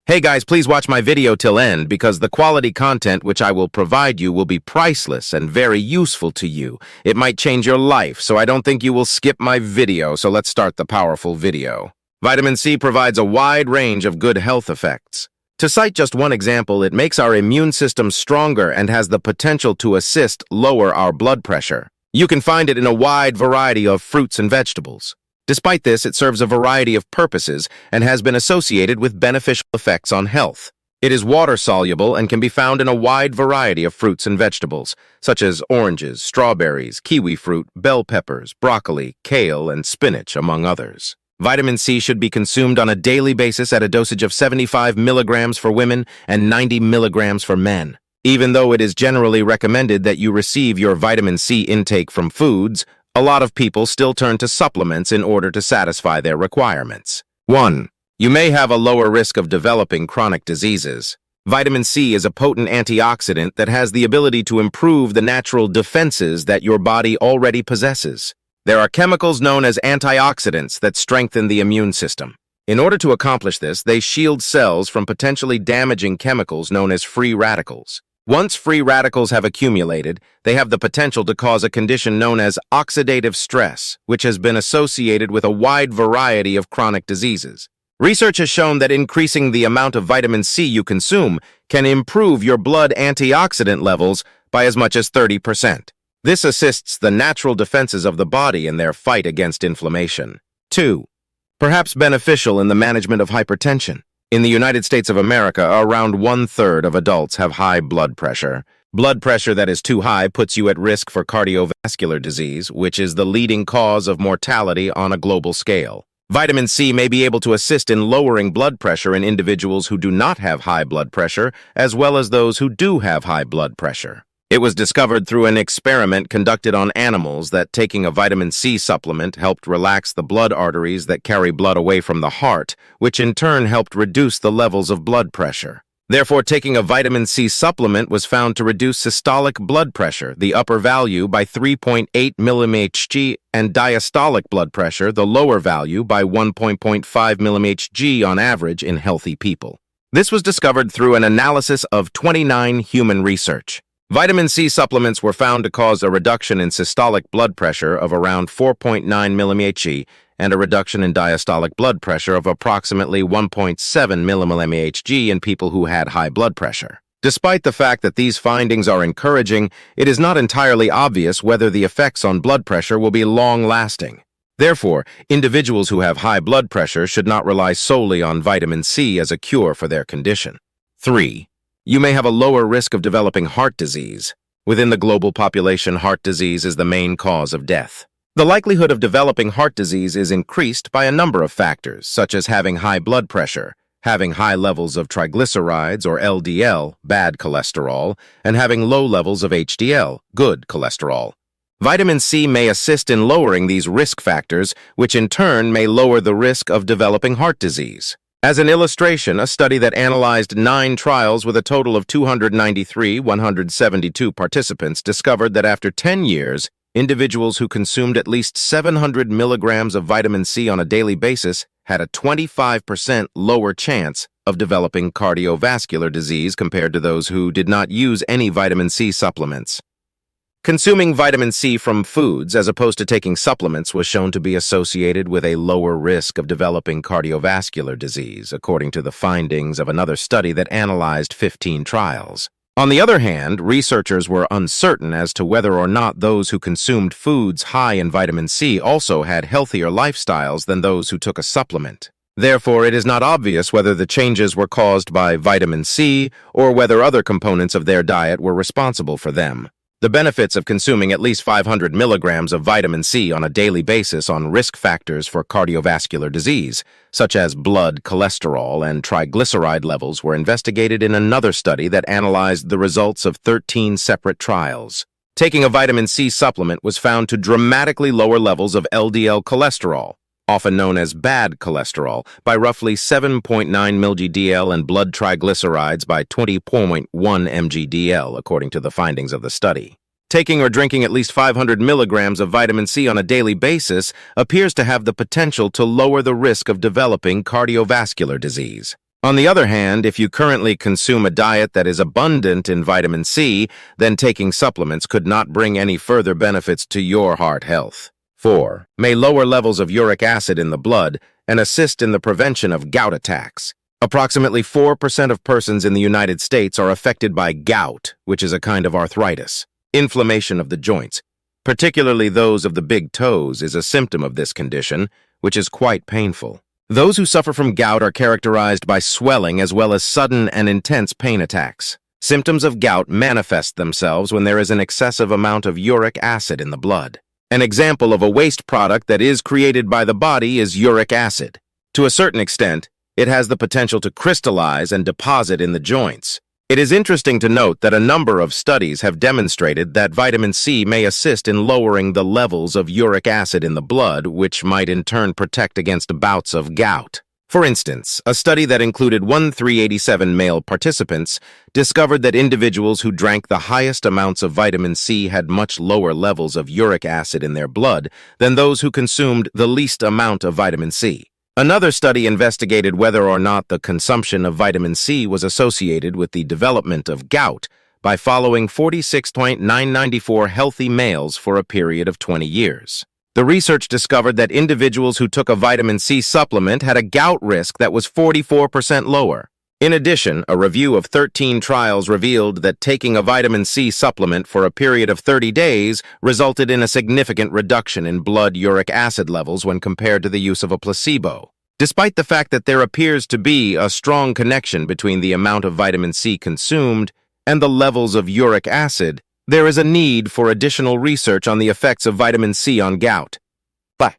Hey guys, please watch my video till end because the quality content which I will provide you will be priceless and very useful to you. It might change your life, so I don't think you will skip my video, so let's start the powerful video. Vitamin C provides a wide range of good health effects. To cite just one example, it makes our immune system stronger and has the potential to assist lower our blood pressure. You can find it in a wide variety of fruits and vegetables. Despite this, it serves a variety of purposes and has been associated with beneficial effects on health. It is water-soluble and can be found in a wide variety of fruits and vegetables, such as oranges, strawberries, kiwi fruit, bell peppers, broccoli, kale, and spinach, among others. Vitamin C should be consumed on a daily basis at a dosage of 75 milligrams for women and 90 milligrams for men. Even though it is generally recommended that you receive your vitamin C intake from foods, a lot of people still turn to supplements in order to satisfy their requirements. 1. You may have a lower risk of developing chronic diseases. Vitamin C is a potent antioxidant that has the ability to improve the natural defenses that your body already possesses. There are chemicals known as antioxidants that strengthen the immune system. In order to accomplish this, they shield cells from potentially damaging chemicals known as free radicals. Once free radicals have accumulated, they have the potential to cause a condition known as oxidative stress, which has been associated with a wide variety of chronic diseases. Research has shown that increasing the amount of vitamin C you consume can improve your blood antioxidant levels by as much as 30%. This assists the natural defenses of the body in their fight against inflammation. 2. Perhaps beneficial in the management of hypertension. In the United States of America, around 1/3 of adults have high blood pressure. Blood pressure that is too high puts you at risk for cardiovascular disease, which is the leading cause of mortality on a global scale. Vitamin C may be able to assist in lowering blood pressure in individuals who do not have high blood pressure, as well as those who do have high blood pressure. It was discovered through an experiment conducted on animals that taking a vitamin C supplement helped relax the blood arteries that carry blood away from the heart, which in turn helped reduce the levels of blood pressure. Therefore, taking a vitamin C supplement was found to reduce systolic blood pressure, the upper value, by 3.8 mmHg, and diastolic blood pressure, the lower value, by 1.5 mmHg on average in healthy people. This was discovered through an analysis of 29 human research. Vitamin C supplements were found to cause a reduction in systolic blood pressure of around 4.9 mmHg and a reduction in diastolic blood pressure of approximately 1.7 mmHg in people who had high blood pressure. Despite the fact that these findings are encouraging, it is not entirely obvious whether the effects on blood pressure will be long-lasting. Therefore, individuals who have high blood pressure should not rely solely on vitamin C as a cure for their condition. 3. You may have a lower risk of developing heart disease. Within the global population, heart disease is the main cause of death. The likelihood of developing heart disease is increased by a number of factors, such as having high blood pressure, having high levels of triglycerides or LDL, bad cholesterol, and having low levels of HDL, good cholesterol. Vitamin C may assist in lowering these risk factors, which in turn may lower the risk of developing heart disease. As an illustration, a study that analyzed 9 trials with a total of 172 participants discovered that after 10 years, individuals who consumed at least 700 milligrams of vitamin C on a daily basis had a 25% lower chance of developing cardiovascular disease compared to those who did not use any vitamin C supplements. Consuming vitamin C from foods as opposed to taking supplements was shown to be associated with a lower risk of developing cardiovascular disease, according to the findings of another study that analyzed 15 trials. On the other hand, researchers were uncertain as to whether or not those who consumed foods high in vitamin C also had healthier lifestyles than those who took a supplement. Therefore, it is not obvious whether the changes were caused by vitamin C or whether other components of their diet were responsible for them. The benefits of consuming at least 500 milligrams of vitamin C on a daily basis on risk factors for cardiovascular disease, such as blood cholesterol and triglyceride levels, were investigated in another study that analyzed the results of 13 separate trials. Taking a vitamin C supplement was found to dramatically lower levels of LDL cholesterol, often known as bad cholesterol, by roughly 7.9 mg/dl and blood triglycerides by 20.1 mg/dl, according to the findings of the study. Taking or drinking at least 500 milligrams of vitamin C on a daily basis appears to have the potential to lower the risk of developing cardiovascular disease. On the other hand, if you currently consume a diet that is abundant in vitamin C, then taking supplements could not bring any further benefits to your heart health. 4. May lower levels of uric acid in the blood and assist in the prevention of gout attacks. Approximately 4% of persons in the United States are affected by gout, which is a kind of arthritis. Inflammation of the joints, particularly those of the big toes, is a symptom of this condition, which is quite painful. Those who suffer from gout are characterized by swelling as well as sudden and intense pain attacks. Symptoms of gout manifest themselves when there is an excessive amount of uric acid in the blood. An example of a waste product that is created by the body is uric acid. To a certain extent, it has the potential to crystallize and deposit in the joints. It is interesting to note that a number of studies have demonstrated that vitamin C may assist in lowering the levels of uric acid in the blood, which might in turn protect against bouts of gout. For instance, a study that included 1,387 male participants discovered that individuals who drank the highest amounts of vitamin C had much lower levels of uric acid in their blood than those who consumed the least amount of vitamin C. Another study investigated whether or not the consumption of vitamin C was associated with the development of gout by following 46,994 healthy males for a period of 20 years. The research discovered that individuals who took a vitamin C supplement had a gout risk that was 44% lower. In addition, a review of 13 trials revealed that taking a vitamin C supplement for a period of 30 days resulted in a significant reduction in blood uric acid levels when compared to the use of a placebo. Despite the fact that there appears to be a strong connection between the amount of vitamin C consumed and the levels of uric acid, there is a need for additional research on the effects of vitamin C on gout. 5.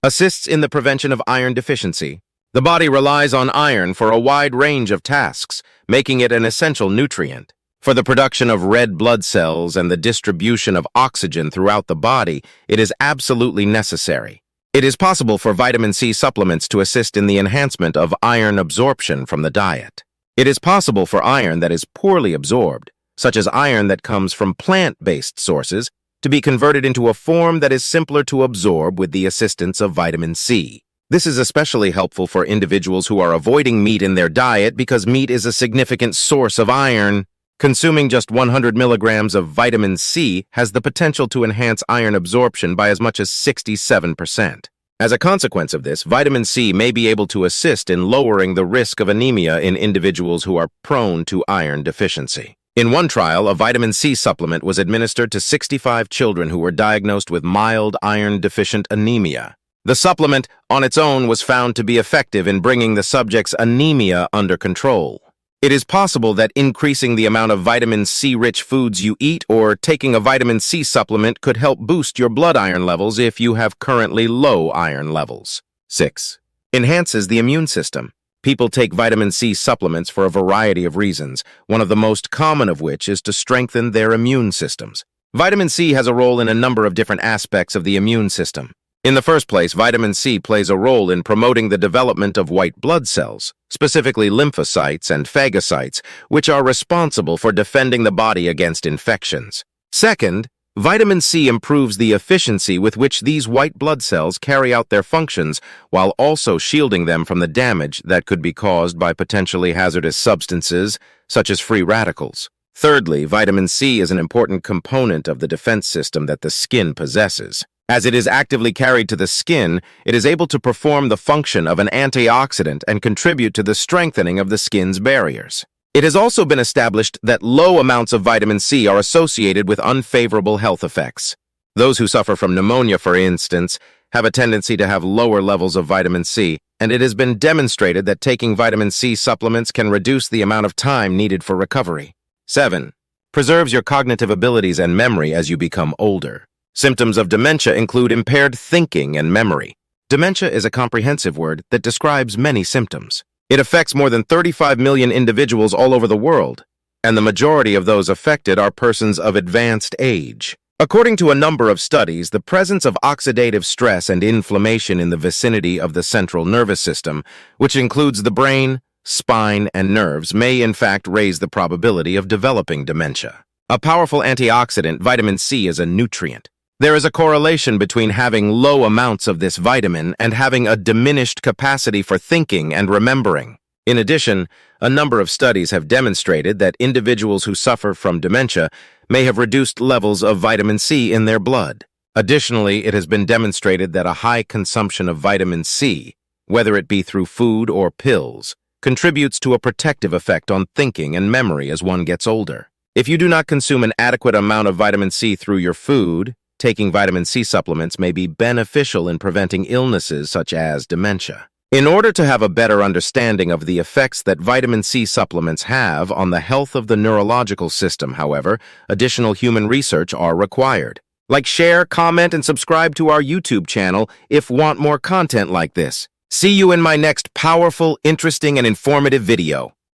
Assists in the prevention of iron deficiency. The body relies on iron for a wide range of tasks, making it an essential nutrient. For the production of red blood cells and the distribution of oxygen throughout the body, it is absolutely necessary. It is possible for vitamin C supplements to assist in the enhancement of iron absorption from the diet. It is possible for iron that is poorly absorbed, such as iron that comes from plant-based sources, to be converted into a form that is simpler to absorb with the assistance of vitamin C. This is especially helpful for individuals who are avoiding meat in their diet because meat is a significant source of iron. Consuming just 100 milligrams of vitamin C has the potential to enhance iron absorption by as much as 67%. As a consequence of this, vitamin C may be able to assist in lowering the risk of anemia in individuals who are prone to iron deficiency. In one trial, a vitamin C supplement was administered to 65 children who were diagnosed with mild iron-deficient anemia. The supplement, on its own, was found to be effective in bringing the subject's anemia under control. It is possible that increasing the amount of vitamin C-rich foods you eat or taking a vitamin C supplement could help boost your blood iron levels if you have currently low iron levels. 6. Enhances the immune system. People take vitamin C supplements for a variety of reasons, one of the most common of which is to strengthen their immune systems. Vitamin C has a role in a number of different aspects of the immune system. In the first place, vitamin C plays a role in promoting the development of white blood cells, specifically lymphocytes and phagocytes, which are responsible for defending the body against infections. Second, vitamin C improves the efficiency with which these white blood cells carry out their functions, while also shielding them from the damage that could be caused by potentially hazardous substances, such as free radicals. Thirdly, vitamin C is an important component of the defense system that the skin possesses. As it is actively carried to the skin, it is able to perform the function of an antioxidant and contribute to the strengthening of the skin's barriers. It has also been established that low amounts of vitamin C are associated with unfavorable health effects. Those who suffer from pneumonia, for instance, have a tendency to have lower levels of vitamin C, and it has been demonstrated that taking vitamin C supplements can reduce the amount of time needed for recovery. 7. Preserves your cognitive abilities and memory as you become older. Symptoms of dementia include impaired thinking and memory. Dementia is a comprehensive word that describes many symptoms. It affects more than 35 million individuals all over the world, and the majority of those affected are persons of advanced age. According to a number of studies, the presence of oxidative stress and inflammation in the vicinity of the central nervous system, which includes the brain, spine, and nerves, may in fact raise the probability of developing dementia. A powerful antioxidant, vitamin C, is a nutrient. There is a correlation between having low amounts of this vitamin and having a diminished capacity for thinking and remembering. In addition, a number of studies have demonstrated that individuals who suffer from dementia may have reduced levels of vitamin C in their blood. Additionally, it has been demonstrated that a high consumption of vitamin C, whether it be through food or pills, contributes to a protective effect on thinking and memory as one gets older. If you do not consume an adequate amount of vitamin C through your food, taking vitamin C supplements may be beneficial in preventing illnesses such as dementia. In order to have a better understanding of the effects that vitamin C supplements have on the health of the neurological system, however, additional human research are required. Like, share, comment, and subscribe to our YouTube channel if you want more content like this. See you in my next powerful, interesting, and informative video.